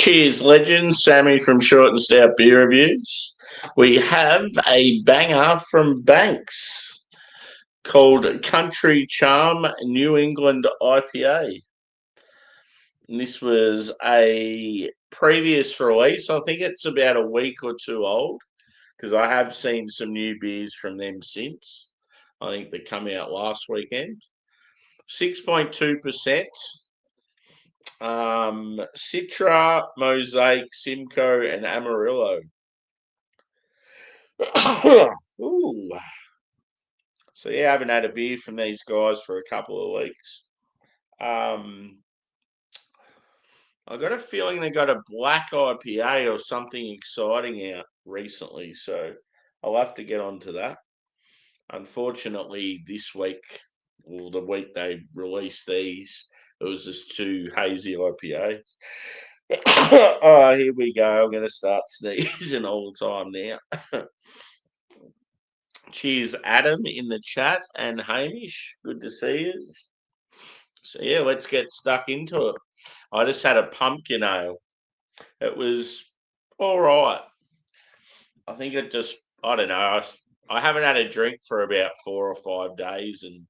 Cheers, legends. Sammy from Short and Stout Beer Reviews. We have a banger from Banks called Country Charm New England IPA. And this was a previous release. I think it's about a week or two old because I have seen some new beers from them since. I think they come out last weekend. 6.2%. Citra, Mosaic, Simcoe, and Amarillo. Ooh. So yeah, I haven't had a beer from these guys for a couple of weeks. I got a feeling they got a black IPA or something exciting out recently, so I'll have to get onto that. Unfortunately, this week, or the week they released these, it was just two hazy IPAs. Oh, here we go. I'm going to start sneezing all the time now. Cheers, Adam, in the chat, and Hamish. Good to see you. So, yeah, let's get stuck into it. I just had a pumpkin ale. It was all right. I think it just, I don't know. I haven't had a drink for about 4 or 5 days, and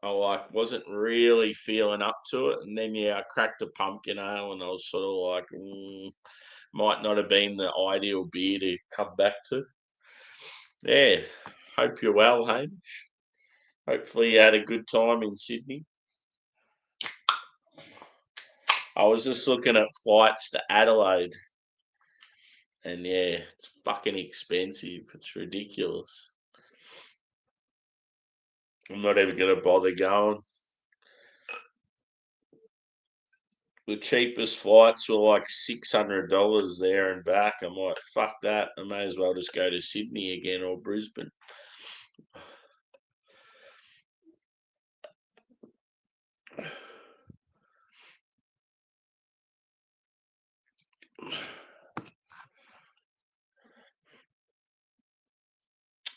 I wasn't really feeling up to it. And then, I cracked a pumpkin ale, and I was sort of like, might not have been the ideal beer to come back to. Yeah, hope you're well, Hamish. Hopefully you had a good time in Sydney. I was just looking at flights to Adelaide. And yeah, it's fucking expensive. It's ridiculous. I'm not even going to bother going. The cheapest flights were like $600 there and back. I'm like, fuck that. I may as well just go to Sydney again or Brisbane.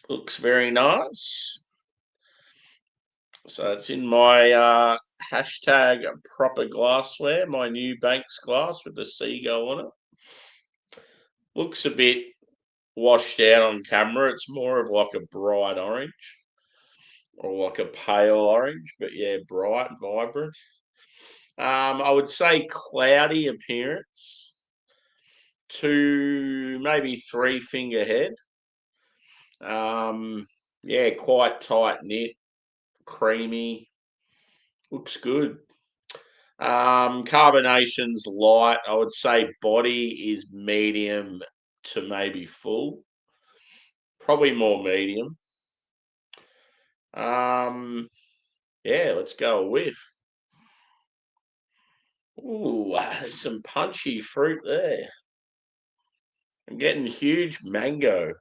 Looks very nice. So it's in my hashtag proper glassware, my new Banks glass with the seagull on it. Looks a bit washed out on camera. It's more of like a bright orange or like a pale orange, but yeah, bright, vibrant. I would say cloudy appearance, 2, maybe 3 finger head. Yeah, quite tight knit, creamy. Looks good. Carbonation's light. I would say body is medium to maybe full. Probably more medium. Yeah, let's go a whiff. Ooh, there's some punchy fruit there. I'm getting huge mango.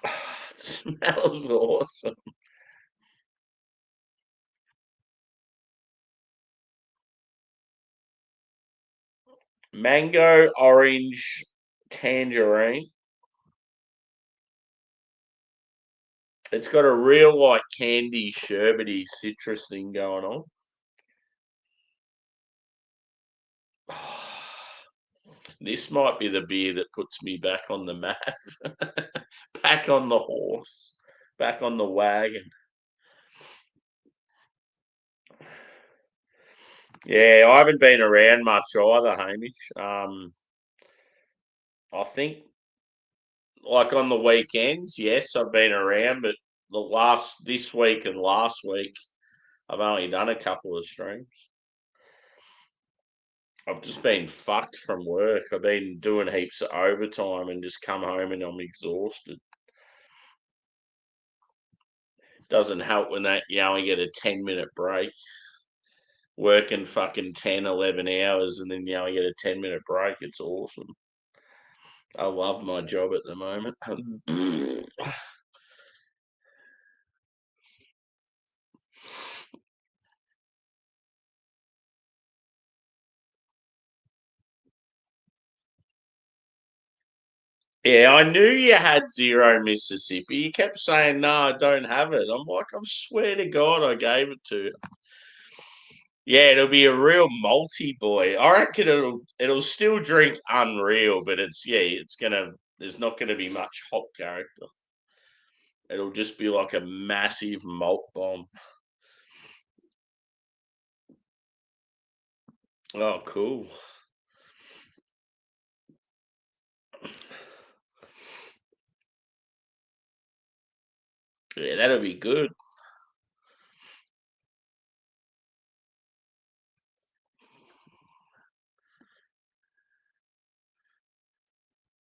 It smells awesome. Mango, orange, tangerine. It's got a real like candy, sherbety, citrus thing going on. This might be the beer that puts me back on the map, back on the horse, back on the wagon. Yeah, I haven't been around much either, Hamish. I think like on the weekends, yes, I've been around, but this week and last week, I've only done a couple of streams. I've just been fucked from work. I've been doing heaps of overtime and just come home and I'm exhausted. Doesn't help when you only get a 10-minute break. Working fucking 10, 11 hours and then you only get a 10-minute break. It's awesome. I love my job at the moment. Yeah, I knew you had 0 Mississippi. You kept saying, no, I don't have it. I'm like, I swear to God I gave it to you. Yeah, it'll be a real malty boy. I reckon it'll still drink unreal, but there's not gonna be much hop character. It'll just be like a massive malt bomb. Oh, cool. Yeah, that'll be good.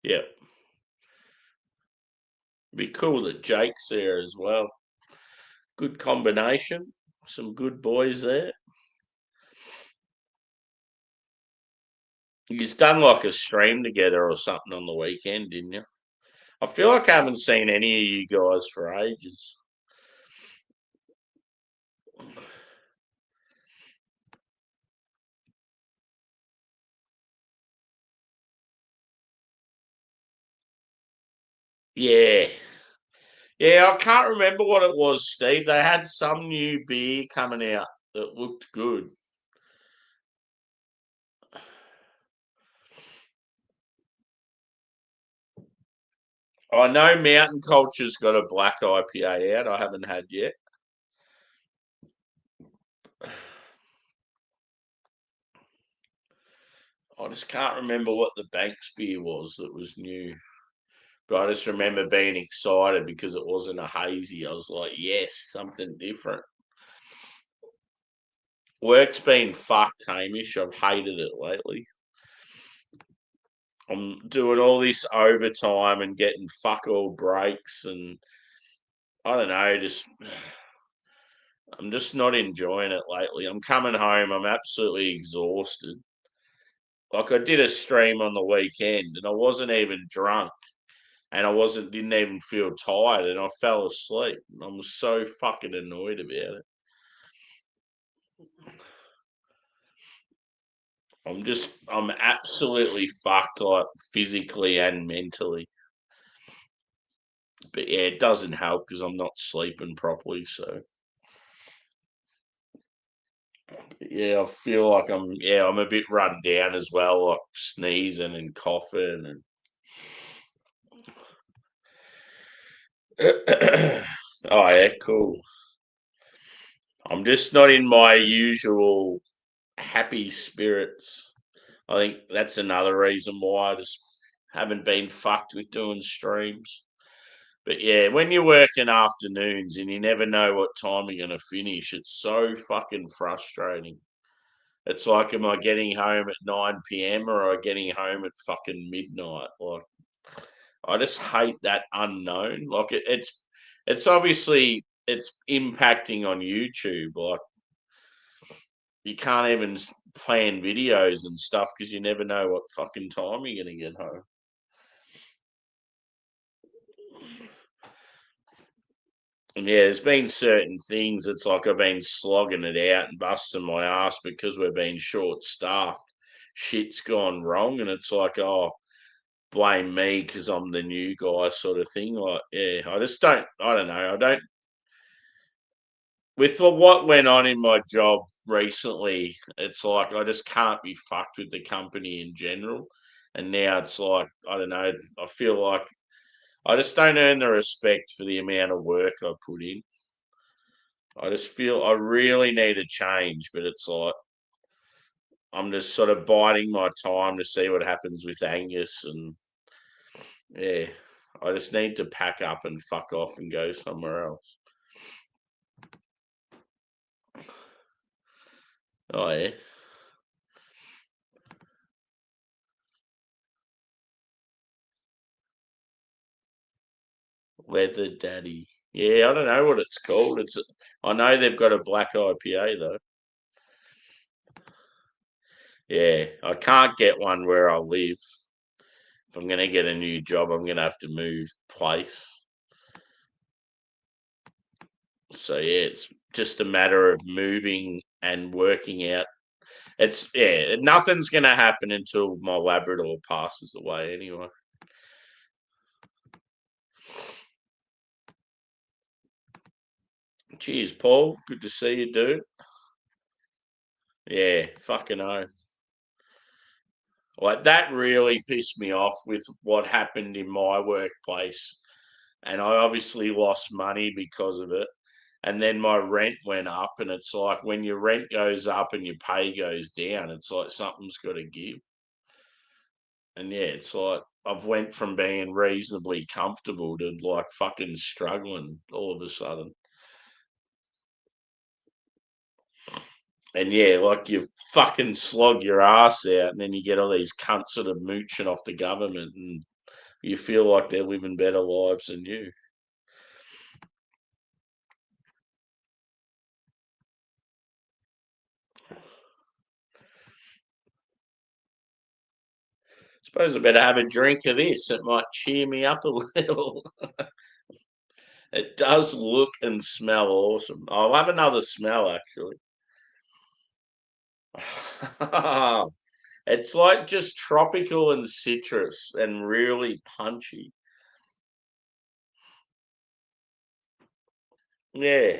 Yeah, be cool that Jake's there as well. Good combination. Some good boys there. You've done like a stream together or something on the weekend, didn't you? I feel like I haven't seen any of you guys for ages. Yeah. Yeah, I can't remember what it was, Steve. They had some new beer coming out that looked good. I know Mountain Culture's got a black IPA out. I haven't had yet. I just can't remember what the Banks beer was that was new. But I just remember being excited because it wasn't a hazy. I was like, yes, something different. Work's been fucked, Hamish. I've hated it lately. I'm doing all this overtime and getting fuck all breaks, and I don't know, just I'm just not enjoying it lately. I'm coming home, I'm absolutely exhausted. Like I did a stream on the weekend and I wasn't even drunk and didn't even feel tired and I fell asleep. I'm so fucking annoyed about it. I'm absolutely fucked, like physically and mentally. But yeah, it doesn't help because I'm not sleeping properly. So yeah, I feel like I'm a bit run down as well, like sneezing and coughing and oh yeah, cool. I'm just not in my usual happy spirits. I think that's another reason why I just haven't been fucked with doing streams. But yeah, when you're working afternoons and you never know what time you're going to finish, it's so fucking frustrating. It's like, am I getting home at 9 p.m. or am I getting home at fucking midnight? Like, I just hate that unknown. Like, it's obviously it's impacting on YouTube. Like, you can't even plan videos and stuff because you never know what fucking time you're going to get home. And yeah, there's been certain things. It's like I've been slogging it out and busting my ass because we've been short staffed. Shit's gone wrong, and it's like, oh, blame me because I'm the new guy, sort of thing. Like, yeah, I just don't. I don't know. I don't. With what went on in my job recently, it's like I just can't be fucked with the company in general. And now it's like I don't know. I feel like I just don't earn the respect for the amount of work I put in. I just feel I really need a change, but it's like I'm just sort of biding my time to see what happens with Angus, and yeah, I just need to pack up and fuck off and go somewhere else. Oh yeah, Weather Daddy. Yeah, I don't know what it's called. I know they've got a black IPA though. Yeah, I can't get one where I live. If I'm going to get a new job, I'm going to have to move place. So yeah, it's just a matter of moving and working out. It's yeah, nothing's going to happen until my Labrador passes away anyway. Cheers, Paul. Good to see you, dude. Yeah, fucking oath. Like that really pissed me off with what happened in my workplace. And I obviously lost money because of it. And then my rent went up, and it's like when your rent goes up and your pay goes down, it's like something's got to give. And yeah, it's like I've went from being reasonably comfortable to like fucking struggling all of a sudden. And yeah, like you fucking slog your ass out, and then you get all these cunts that are mooching off the government, and you feel like they're living better lives than you. Suppose I better have a drink of this. It might cheer me up a little. It does look and smell awesome. I'll have another smell actually. It's like just tropical and citrus and really punchy. Yeah.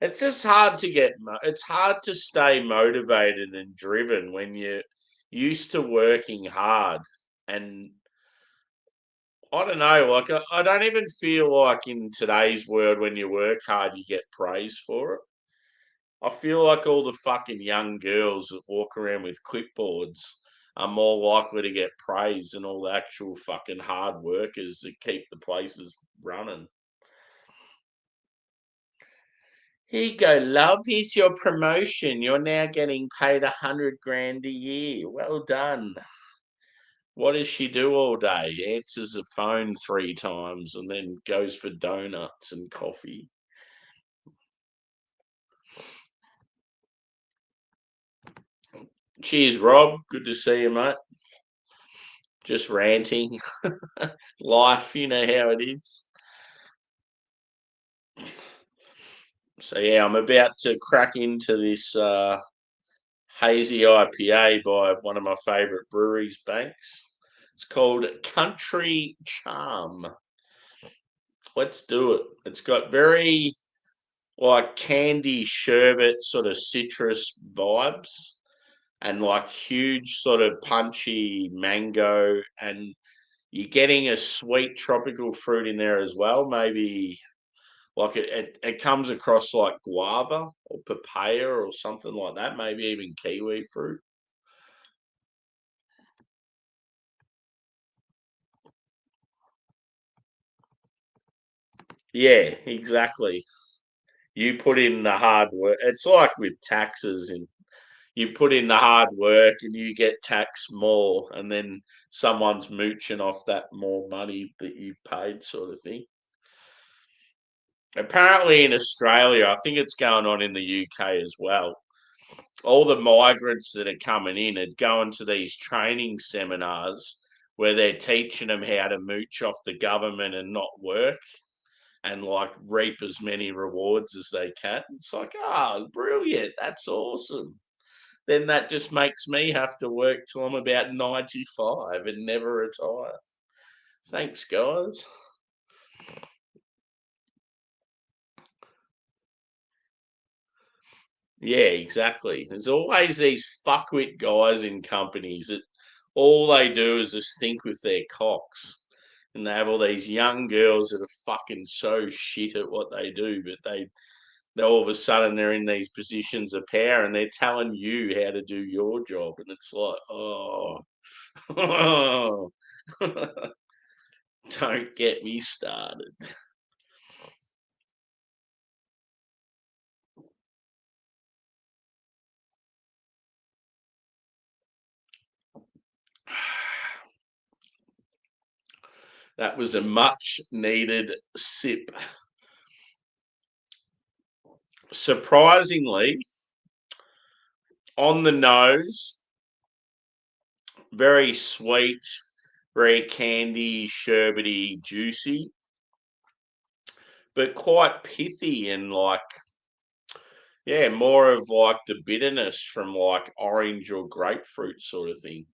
It's just hard to it's hard to stay motivated and driven when you're used to working hard. And I don't know, like I don't even feel like in today's world when you work hard you get praise for it. I feel like all the fucking young girls that walk around with clipboards are more likely to get praise than all the actual fucking hard workers that keep the places running. Here you go, love. Here's your promotion. You're now getting paid 100 grand a year. Well done. What does she do all day? Answers the phone 3 times and then goes for donuts and coffee. Cheers, Rob. Good to see you, mate. Just ranting. Life, you know how it is. So yeah, I'm about to crack into this hazy IPA by one of my favourite breweries, Banks. It's called Country Charm. Let's do it. It's got very like candy sherbet sort of citrus vibes and like huge sort of punchy mango, and you're getting a sweet tropical fruit in there as well. Maybe like it comes across like guava or papaya or something like that, maybe even kiwi fruit. Yeah, exactly. You put in the hard work. It's like with taxes, and you put in the hard work and you get taxed more, and then someone's mooching off that more money that you paid, sort of thing. Apparently, in Australia, I think it's going on in the UK as well. All the migrants that are coming in are going to these training seminars where they're teaching them how to mooch off the government and not work and like reap as many rewards as they can. It's like, oh, brilliant. That's awesome. Then that just makes me have to work till I'm about 95 and never retire. Thanks, guys. Yeah, exactly. There's always these fuckwit guys in companies that all they do is just think with their cocks. And they have all these young girls that are fucking so shit at what they do, but they all of a sudden they're in these positions of power and they're telling you how to do your job. And it's like, oh, don't get me started. That was a much needed sip. Surprisingly, on the nose, very sweet, very candy, sherbety, juicy, but quite pithy and like, yeah, more of like the bitterness from like orange or grapefruit sort of thing.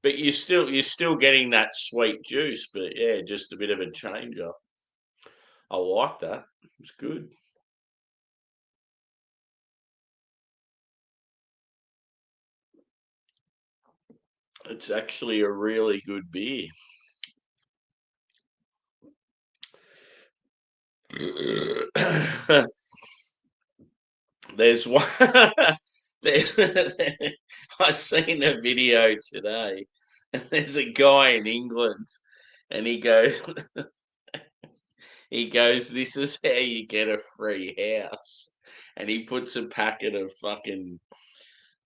But you're still getting that sweet juice, but yeah, just a bit of a change up. I like that. It's good. It's actually a really good beer. There's one. I seen a video today, and there's a guy in England, and he goes, "This is how you get a free house," and he puts a packet of fucking,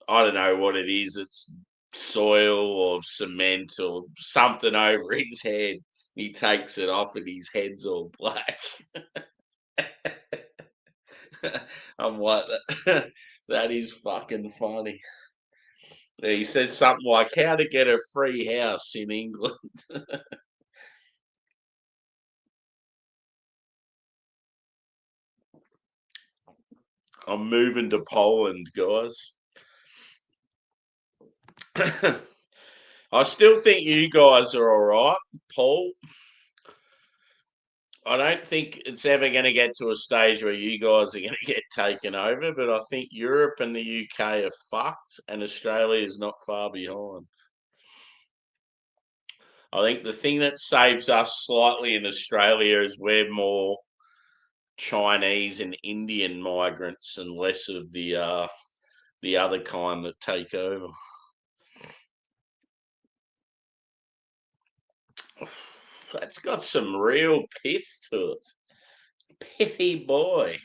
I don't know what it is. It's soil or cement or something over his head. He takes it off, and his head's all black. I'm like, that is fucking funny. He says something like, "How to get a free house in England." I'm moving to Poland, guys. I still think you guys are all right, Paul. I don't think it's ever going to get to a stage where you guys are going to get taken over, but I think Europe and the UK are fucked, and Australia is not far behind. I think the thing that saves us slightly in Australia is we're more Chinese and Indian migrants and less of the other kind that take over. That's got some real pith to it. Pithy boy.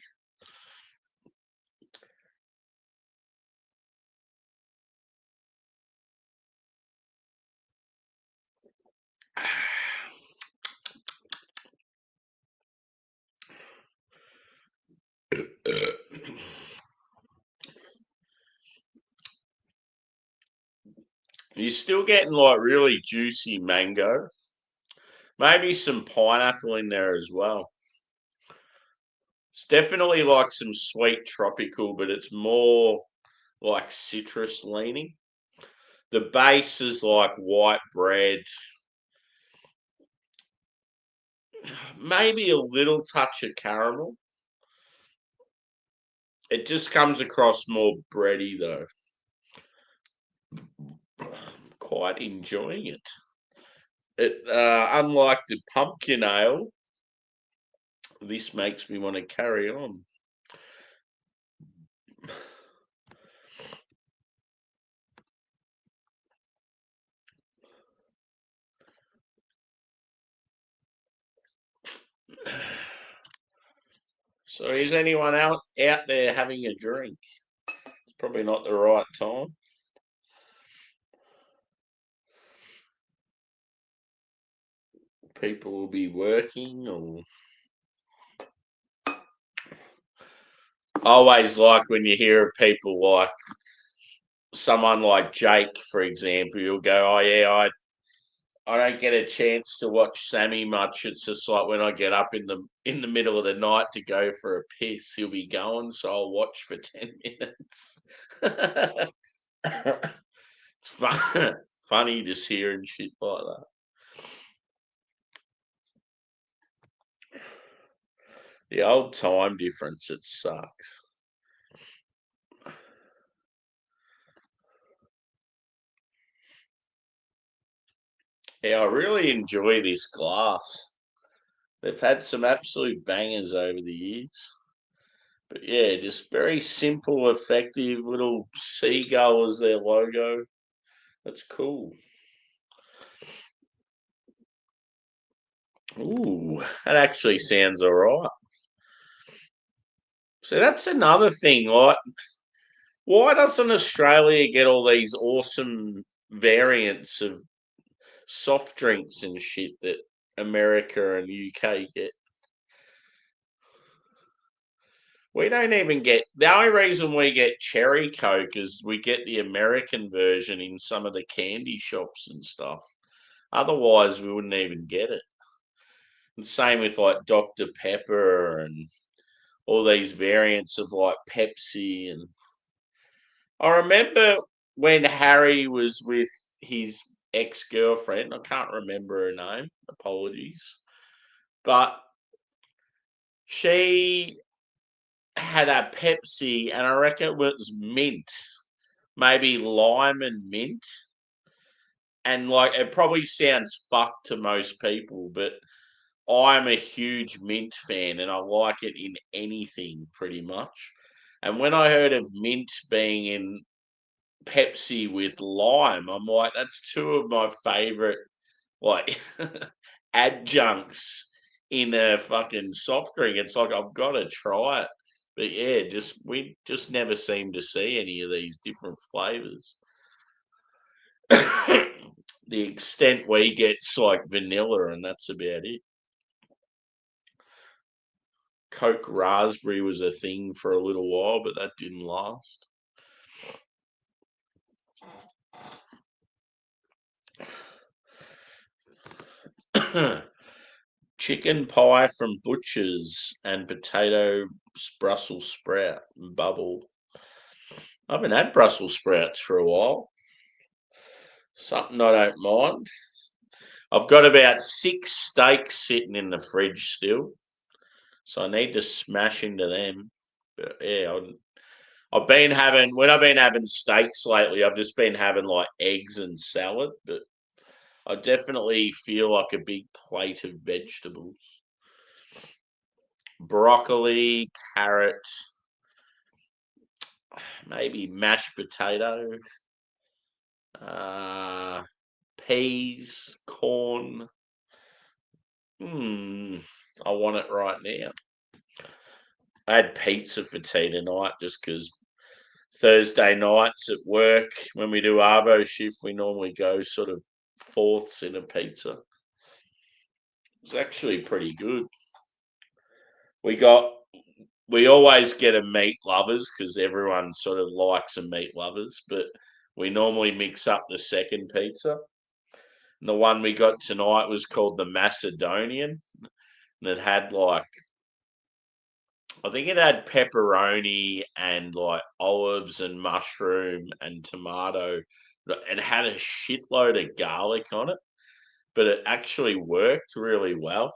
You're still getting like really juicy mango. Maybe some pineapple in there as well. It's definitely like some sweet tropical, but it's more like citrus leaning. The base is like white bread, maybe a little touch of caramel. It just comes across more bready though. I'm quite enjoying it. Unlike the pumpkin ale, this makes me want to carry on. So, is anyone out there having a drink? It's probably not the right time. People will be working, or I always like when you hear of people like someone like Jake, for example. You'll go, "Oh yeah, I don't get a chance to watch Sammy much. It's just like when I get up in the middle of the night to go for a piss, he'll be going, so I'll watch for 10 minutes." It's funny just hearing shit like that. The old time difference, it sucks. Yeah, I really enjoy this glass. They've had some absolute bangers over the years. But yeah, just very simple, effective little seagull as their logo. That's cool. Ooh, that actually sounds all right. So that's another thing. Like, why doesn't Australia get all these awesome variants of soft drinks and shit that America and UK get? We don't even get the only reason we get cherry coke is we get the American version in some of the candy shops and stuff. Otherwise, we wouldn't even get it. And same with like Dr. Pepper and all these variants of like Pepsi. And I remember when Harry was with his ex girlfriend, I can't remember her name, apologies, but she had a Pepsi and I reckon it was mint, maybe lime and mint. and like it probably sounds fucked to most people, but I'm a huge mint fan and I like it in anything pretty much. And when I heard of mint being in Pepsi with lime, I'm like, that's two of my favorite like adjuncts in a fucking soft drink. It's like I've got to try it. But yeah, just we just never seem to see any of these different flavors. The extent we get's like vanilla, and that's about it. Coke raspberry was a thing for a little while, but that didn't last. Chicken pie from Butcher's and potato Brussels sprout bubble. I haven't had Brussels sprouts for a while. Something I don't mind. I've got about 6 steaks sitting in the fridge still, so I need to smash into them. But yeah, I've been having when I've been having steaks lately. I've just been having like eggs and salad, but I definitely feel like a big plate of vegetables. Broccoli, carrot, maybe mashed potato, uh, peas, corn. I want it right now. I had pizza for tea tonight just because Thursday nights at work, when we do Arvo shift, we normally go sort of fourths in a pizza. It's actually pretty good. We got we always get a meat lovers because everyone sort of likes a meat lovers, but we normally mix up the second pizza. And the one we got tonight was called the Macedonian, and it had like I think it had pepperoni and like olives and mushroom and tomato. It had a shitload of garlic on it, but it actually worked really well.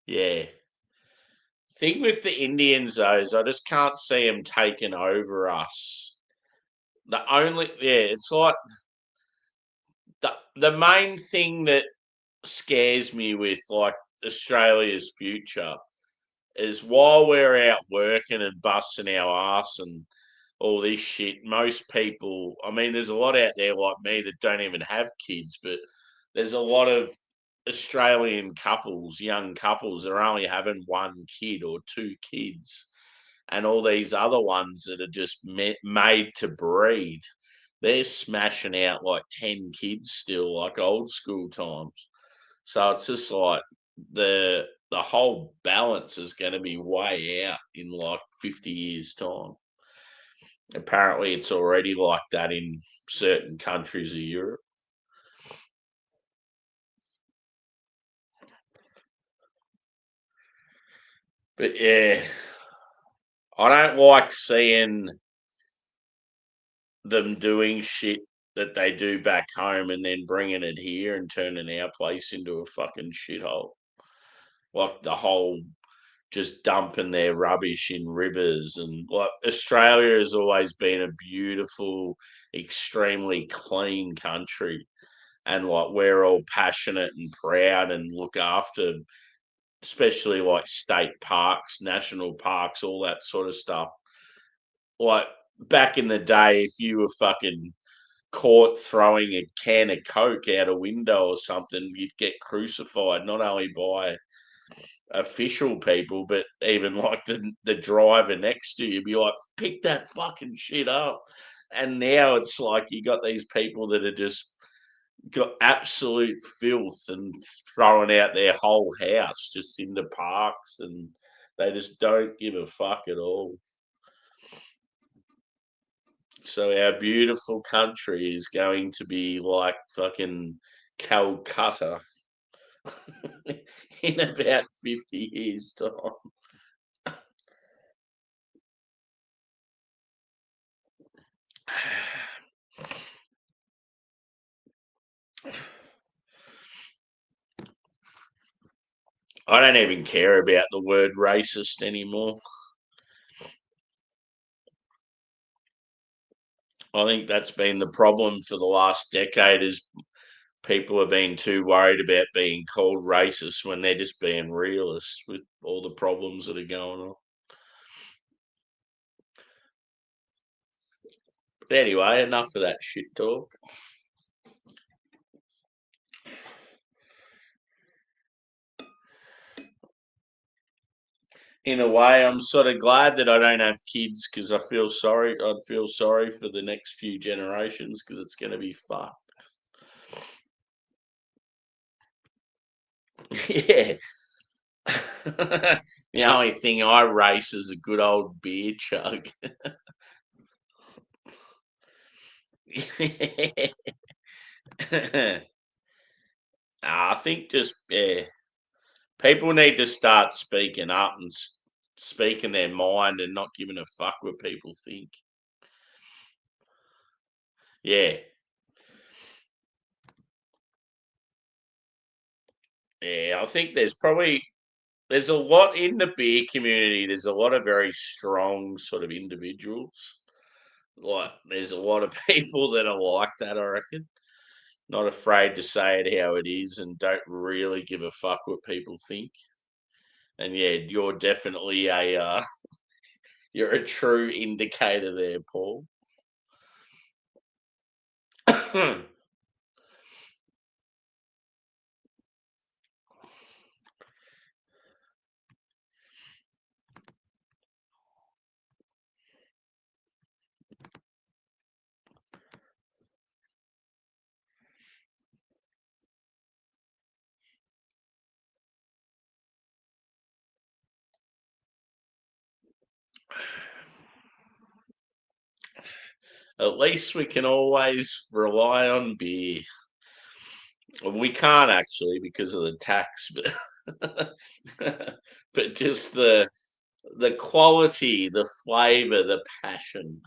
Yeah. Thing with the Indians though is I just can't see them taking over us. It's like the main thing that scares me with like Australia's future is while we're out working and busting our ass and all this shit, most people, I mean, there's a lot out there like me that don't even have kids, but there's a lot of Australian couples, young couples, that are only having one kid or two kids, and all these other ones that are just made to breed. They're smashing out like 10 kids still, like old school times. So it's just like the whole balance is going to be way out in like 50 years' time. Apparently, it's already like that in certain countries of Europe. But yeah, I don't like seeing them doing shit that they do back home and then bringing it here and turning our place into a fucking shithole. Like the whole just dumping their rubbish in rivers and like Australia has always been a beautiful, extremely clean country. And like we're all passionate and proud and look after especially like state parks, national parks, all that sort of stuff. Like back in the day, if you were fucking caught throwing a can of Coke out a window or something, you'd get crucified not only by official people, but even like the driver next to you be like, pick that fucking shit up. And now it's like you got these people that are just got absolute filth and throwing out their whole house just into parks and they just don't give a fuck at all. So our beautiful country is going to be like fucking Calcutta in about 50 years' time. I don't even care about the word racist anymore. I think that's been the problem for the last decade is people have been too worried about being called racist when they're just being realists with all the problems that are going on. But anyway, enough of that shit talk. In a way, I'm sort of glad that I don't have kids because I feel sorry. I'd feel sorry for the next few generations because it's going to be fucked. Yeah. The only thing I race is a good old beer chug. I think just people need to start speaking up and speaking their mind and not giving a fuck what people think. Yeah, yeah. I think there's a lot in the beer community. There's a lot of very strong sort of individuals. Like there's a lot of people that are like that. I reckon. Not afraid to say it how it is and don't really give a fuck what people think. And yeah, you're definitely a you're a true indicator there, Paul. At least we can always rely on beer. Well, we can't actually because of the tax, but but just the quality, the flavour, the passion,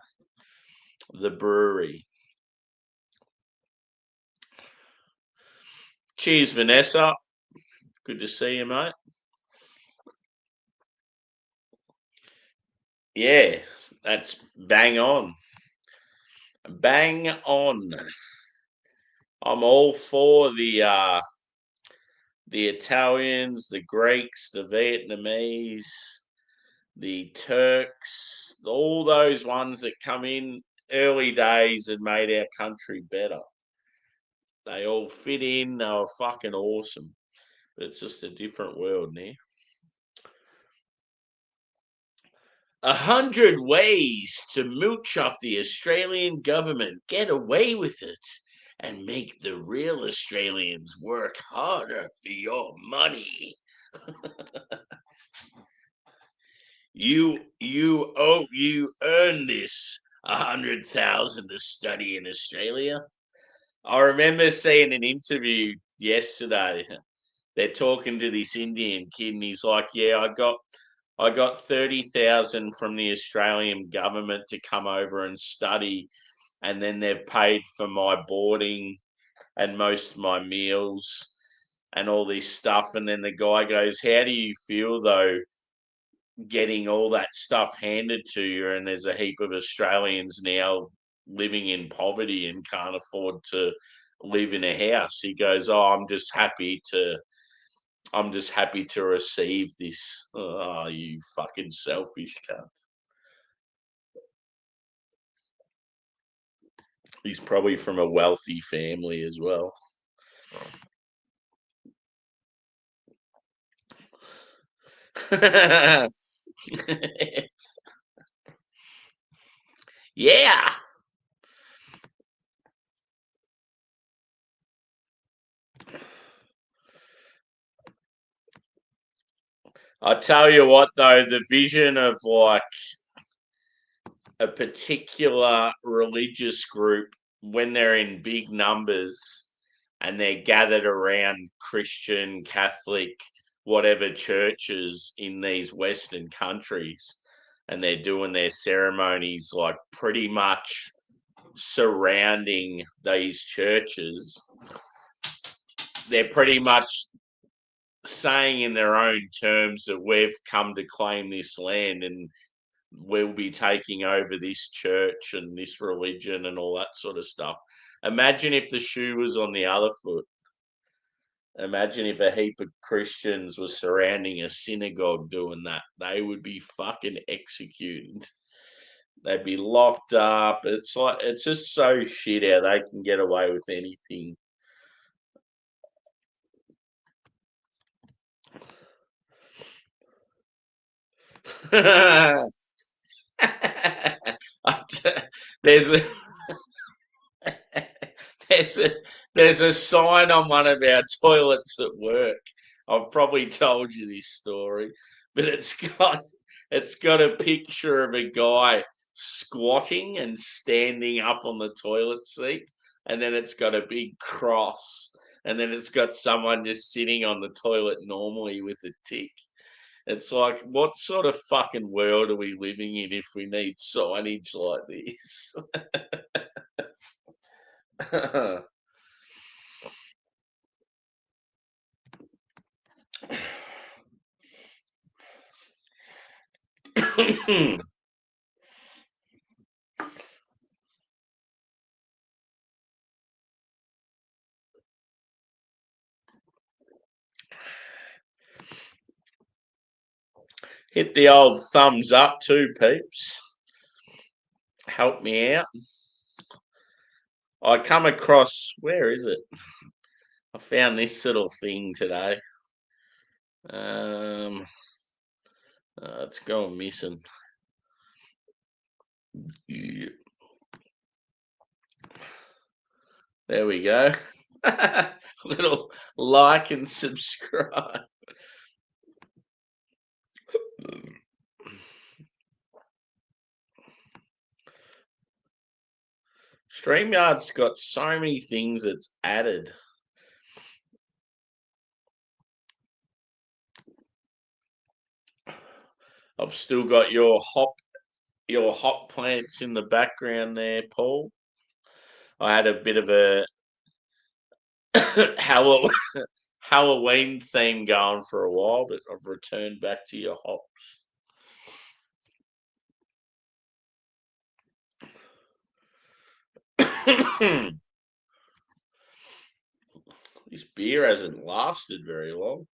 the brewery. Cheers, Vanessa. Good to see you, mate. Yeah, that's bang on. Bang on. I'm all for the Italians, the Greeks, the Vietnamese, the Turks, all those ones that come in early days and made our country better. They all fit in. They were fucking awesome. But it's just a different world now. 100 ways to mooch off the Australian government. Get away with it and make the real Australians work harder for your money. You earn this 100,000 to study in Australia. I remember seeing an interview yesterday. They're talking to this Indian kid, and he's like, "Yeah, I got 30,000 from the Australian government to come over and study, and then they've paid for my boarding and most of my meals and all this stuff." And then the guy goes, "How do you feel though, getting all that stuff handed to you, and there's a heap of Australians now living in poverty and can't afford to live in a house?" He goes, "Oh, I'm just happy to receive this." Oh, you fucking selfish cunt. He's probably from a wealthy family as well. Yeah. I tell you what though, the vision of like a particular religious group when they're in big numbers and they're gathered around Christian, Catholic, whatever churches in these Western countries, and they're doing their ceremonies like pretty much surrounding these churches. They're pretty much saying in their own terms that we've come to claim this land and we'll be taking over this church and this religion and all that sort of stuff. Imagine if the shoe was on the other foot. Imagine if a heap of Christians were surrounding a synagogue doing that. They would be fucking executed. They'd be locked up. It's just so shit how they can get away with anything. There's a there's a there's a sign on one of our toilets at work. I've probably told you this story, but it's got a picture of a guy squatting and standing up on the toilet seat, and then it's got a big cross, and then it's got someone just sitting on the toilet normally with a tick. It's like, what sort of fucking world are we living in if we need signage like this? Hit the old thumbs up too, peeps. Help me out. I come across, where is it? I found this little thing today. It's gone missing. Yeah. There we go. Little like and subscribe. StreamYard's got so many things it's added. I've still got your hop plants in the background there, Paul. I had a bit of a Halloween theme going for a while, but I've returned back to your hops. This beer hasn't lasted very long.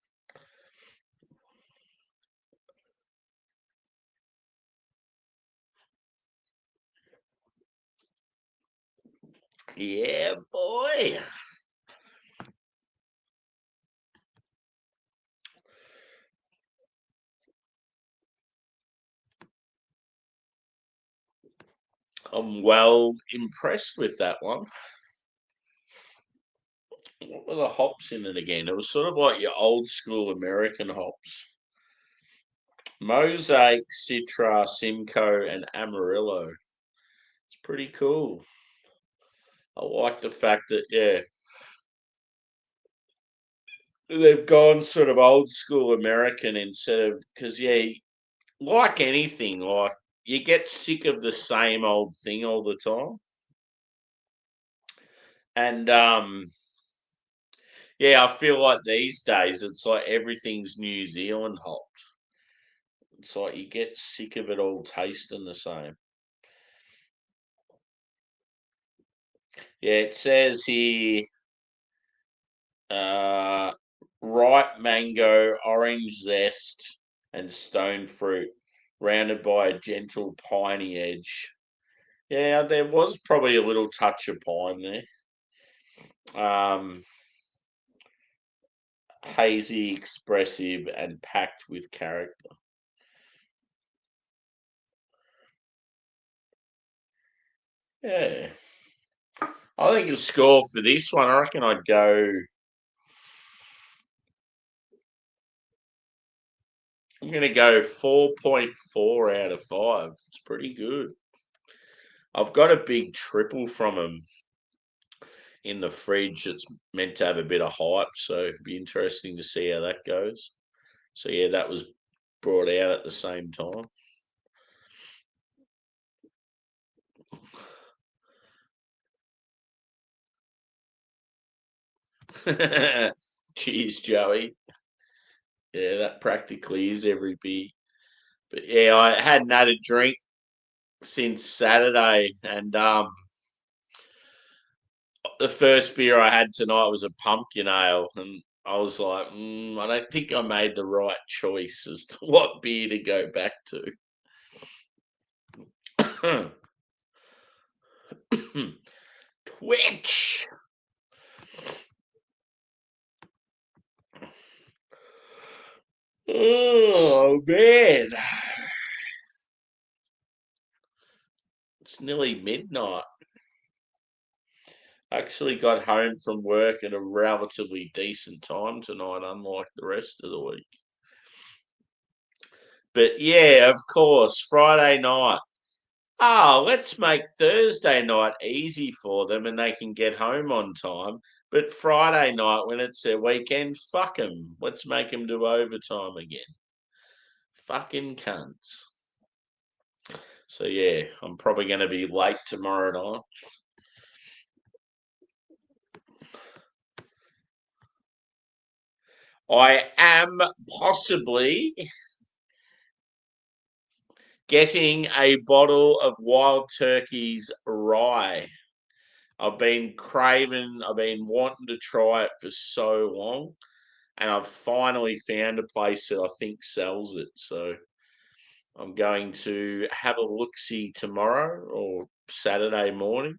Yeah, boy. I'm well impressed with that one. What were the hops in it again? It was sort of like your old school American hops. Mosaic, Citra, Simcoe, and Amarillo. It's pretty cool. I like the fact that, yeah, they've gone sort of old school American instead of, because, yeah, like anything, like you get sick of the same old thing all the time. And yeah, I feel like these days it's like everything's New Zealand hopped. It's like you get sick of it all tasting the same. Yeah, it says here uh ripe mango, orange zest, and stone fruit, rounded by a gentle piney edge. Yeah, there was probably a little touch of pine there. Um Hazy, expressive, and packed with character. Yeah. I think the score for this one, I reckon I'd go. I'm going to go 4.4 out of 5. It's pretty good. I've got a big triple from them in the fridge. It's meant to have a bit of hype, so it'd be interesting to see how that goes. So, yeah, that was brought out at the same time. Cheers, Joey. Yeah, that practically is every beer. But yeah, I hadn't had a drink since Saturday, and the first beer I had tonight was a pumpkin ale, and I was like, I don't think I made the right choice as to what beer to go back to. Twitch. Oh man, it's nearly midnight. I actually got home from work at a relatively decent time tonight, unlike the rest of the week. But yeah, of course, Friday night. Oh, let's make Thursday night easy for them and they can get home on time. But Friday night, when it's their weekend, fuck them. Let's make them do overtime again. Fucking cunts. So yeah, I'm probably going to be late tomorrow night. I am possibly getting a bottle of Wild Turkey's rye. I've been craving, I've been wanting to try it for so long, and I've finally found a place that I think sells it. So I'm going to have a look see tomorrow or Saturday morning,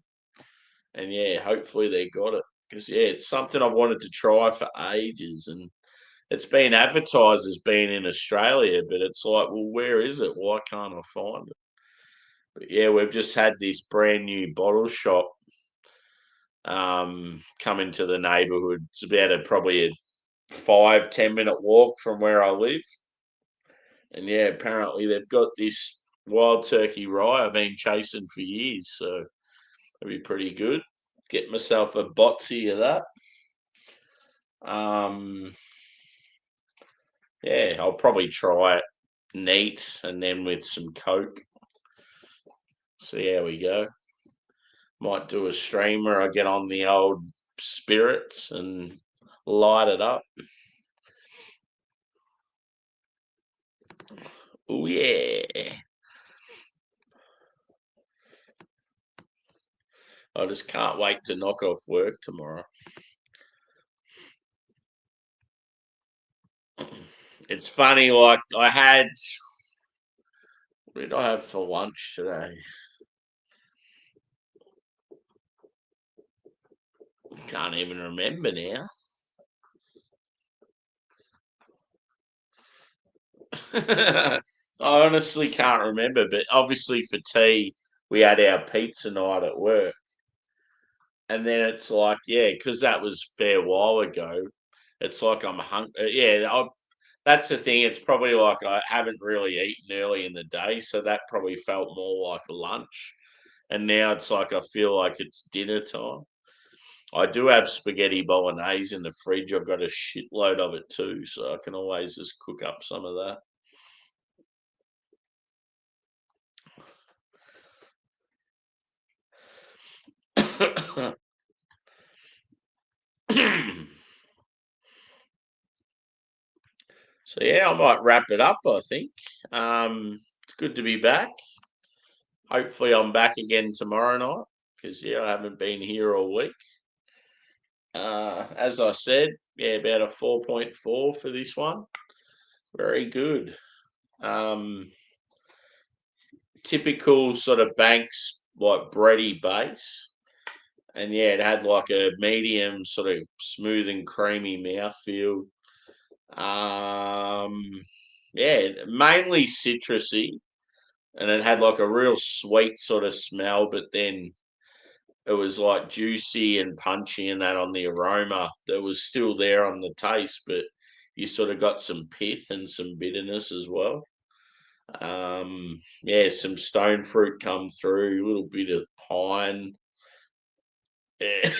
and yeah, hopefully they got it because yeah, it's something I've wanted to try for ages, and it's been advertised as being in Australia, but it's like, well, where is it? Why can't I find it? But yeah, we've just had this brand new bottle shop come into the neighbourhood. It's about probably a 5-10 minute walk from where I live. And yeah, apparently they've got this wild turkey rye I've been chasing for years, so it'll be pretty good. Get myself a botsy of that. Um, yeah, I'll probably try it neat and then with some Coke. See how we go. Might do a streamer. I get on the old spirits and light it up. Oh yeah. I just can't wait to knock off work tomorrow. It's funny, like I had what did I have for lunch today? Can't even remember now. I honestly can't remember, but obviously for tea, we had our pizza night at work. And then it's like, yeah, because that was a fair while ago. It's like I'm hungry. Yeah, that's the thing. It's probably like I haven't really eaten early in the day, so that probably felt more like a lunch. And now it's like I feel like it's dinner time. I do have spaghetti bolognese in the fridge. I've got a shitload of it too, so I can always just cook up some of that. So yeah, I might wrap it up. I think it's good to be back. Hopefully, I'm back again tomorrow night because yeah, I haven't been here all week. As I said, yeah, about a 4.4 for this one. Very good. Um, Typical sort of Banks like bready base, and yeah, it had like a medium sort of smooth and creamy mouthfeel. Um, yeah, mainly citrusy, and it had like a real sweet sort of smell, but then it was like juicy and punchy and that on the aroma that was still there on the taste, but you sort of got some pith and some bitterness as well. Yeah, some stone fruit come through, a little bit of pine. Yeah,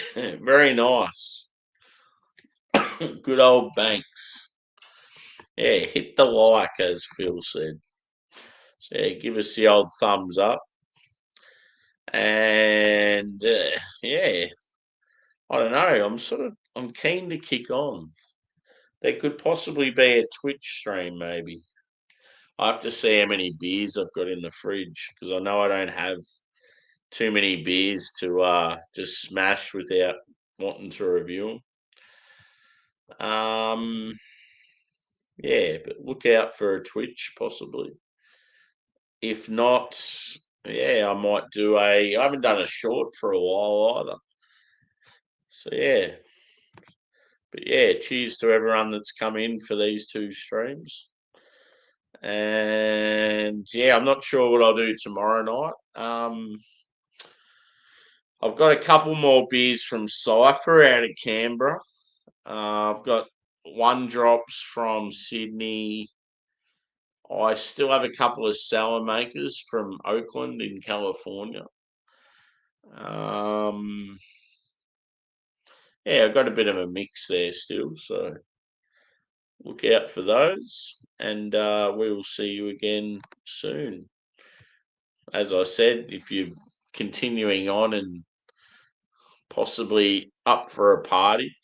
very nice. Good old Banks. Yeah, hit the like, as Phil said. So yeah, give us the old thumbs up. And yeah, I don't know. I'm keen to kick on. There could possibly be a Twitch stream, maybe. I have to see how many beers I've got in the fridge because I know I don't have too many beers to just smash without wanting to review them. Yeah, but look out for a Twitch possibly. If not, yeah, I might do a. I haven't done a short for a while either. So yeah, but yeah, cheers to everyone that's come in for these two streams. And yeah, I'm not sure what I'll do tomorrow night. I've got a couple more beers from Cypher out of Canberra. I've got one drops from Sydney. I still have a couple of sour makers from Oakland in California. Um, yeah, I've got a bit of a mix there still, so look out for those, and we will see you again soon. As I said, if you're continuing on and possibly up for a party,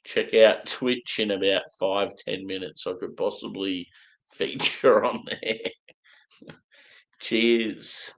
check out Twitch in about 5-10 minutes. I could possibly feature on there. Cheers.